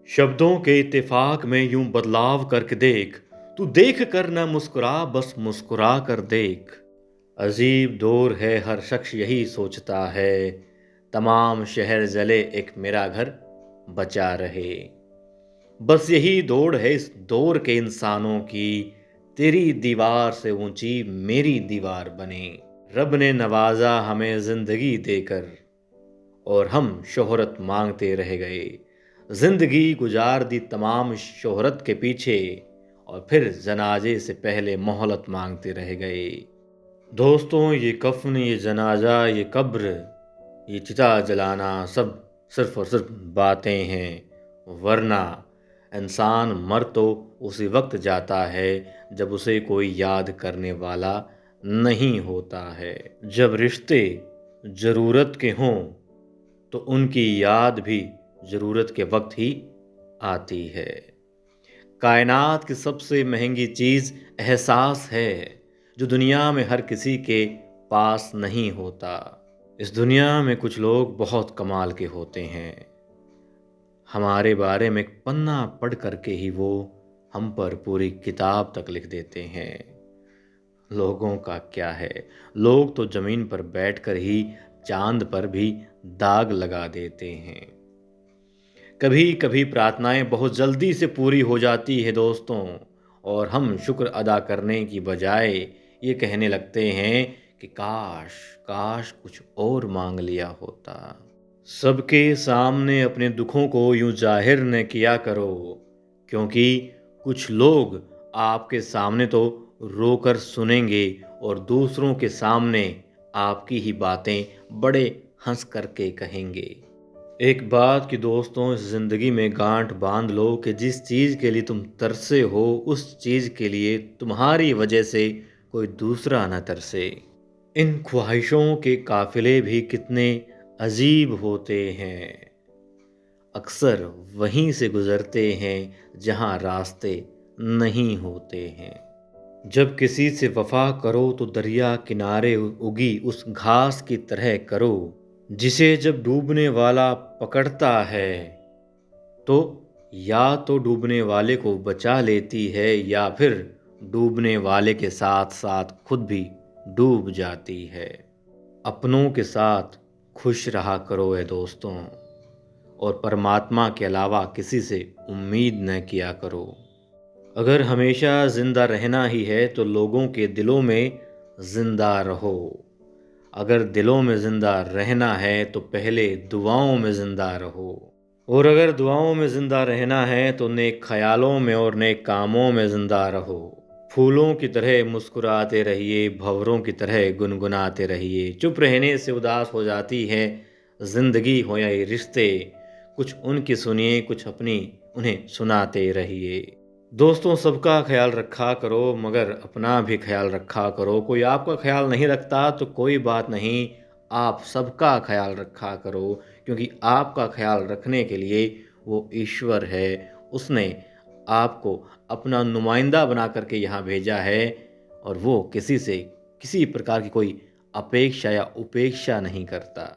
शब्दों के इत्तेफाक में यूं बदलाव करके देख। तू देख कर न मुस्कुरा, बस मुस्कुरा कर देख। अजीब दौर है, हर शख्स यही सोचता है, तमाम शहर जले एक मेरा घर बचा रहे। बस यही दौड़ है इस दौर के इंसानों की, तेरी दीवार से ऊंची मेरी दीवार बने। रब ने नवाजा हमें जिंदगी देकर और हम शोहरत मांगते रह गए। जिंदगी गुजार दी तमाम शोहरत के पीछे और फिर जनाजे से पहले मोहलत मांगते रह गए। दोस्तों, ये कफन, ये जनाजा, ये कब्र, ये चिता जलाना सब सिर्फ और सिर्फ बातें हैं, वरना इंसान मर तो उसी वक्त जाता है जब उसे कोई याद करने वाला नहीं होता है। जब रिश्ते ज़रूरत के हों तो उनकी याद भी ज़रूरत के वक्त ही आती है। कायनात की सबसे महंगी चीज़ एहसास है, जो दुनिया में हर किसी के पास नहीं होता। इस दुनिया में कुछ लोग बहुत कमाल के होते हैं, हमारे बारे में एक पन्ना पढ़ करके ही वो हम पर पूरी किताब तक लिख देते हैं। लोगों का क्या है, लोग तो ज़मीन पर बैठकर ही चांद पर भी दाग लगा देते हैं। कभी कभी प्रार्थनाएं बहुत जल्दी से पूरी हो जाती है दोस्तों, और हम शुक्र अदा करने की बजाय ये कहने लगते हैं कि काश काश कुछ और मांग लिया होता। सबके सामने अपने दुखों को यूं जाहिर न किया करो, क्योंकि कुछ लोग आपके सामने तो रोकर सुनेंगे और दूसरों के सामने आपकी ही बातें बड़े हंस करके कहेंगे। एक बात कि दोस्तों, इस ज़िंदगी में गांठ बांध लो कि जिस चीज़ के लिए तुम तरसे हो, उस चीज़ के लिए तुम्हारी वजह से कोई दूसरा न तरसे। इन ख्वाहिशों के काफिले भी कितने अजीब होते हैं, अक्सर वहीं से गुजरते हैं जहां रास्ते नहीं होते हैं। जब किसी से वफा करो तो दरिया किनारे उगी उस घास की तरह करो, जिसे जब डूबने वाला पकड़ता है तो या तो डूबने वाले को बचा लेती है या फिर डूबने वाले के साथ साथ खुद भी डूब जाती है। अपनों के साथ खुश रहा करो है दोस्तों, और परमात्मा के अलावा किसी से उम्मीद न किया करो। अगर हमेशा ज़िंदा रहना ही है तो लोगों के दिलों में ज़िंदा रहो। अगर दिलों में ज़िंदा रहना है तो पहले दुआओं में ज़िंदा रहो, और अगर दुआओं में ज़िंदा रहना है तो नेक ख्यालों में और नेक कामों में ज़िंदा रहो। फूलों की तरह मुस्कुराते रहिए, भंवरों की तरह गुनगुनाते रहिए। चुप रहने से उदास हो जाती है ज़िंदगी हो या ये रिश्ते, कुछ उनकी सुनिए, कुछ अपनी उन्हें सुनाते रहिए। दोस्तों, सबका ख्याल रखा करो, मगर अपना भी ख्याल रखा करो। कोई आपका ख्याल नहीं रखता तो कोई बात नहीं, आप सबका ख्याल रखा करो, क्योंकि आपका ख्याल रखने के लिए वो ईश्वर है। उसने आपको अपना नुमाइंदा बना करके यहाँ भेजा है, और वो किसी से किसी प्रकार की कोई अपेक्षा या उपेक्षा नहीं करता।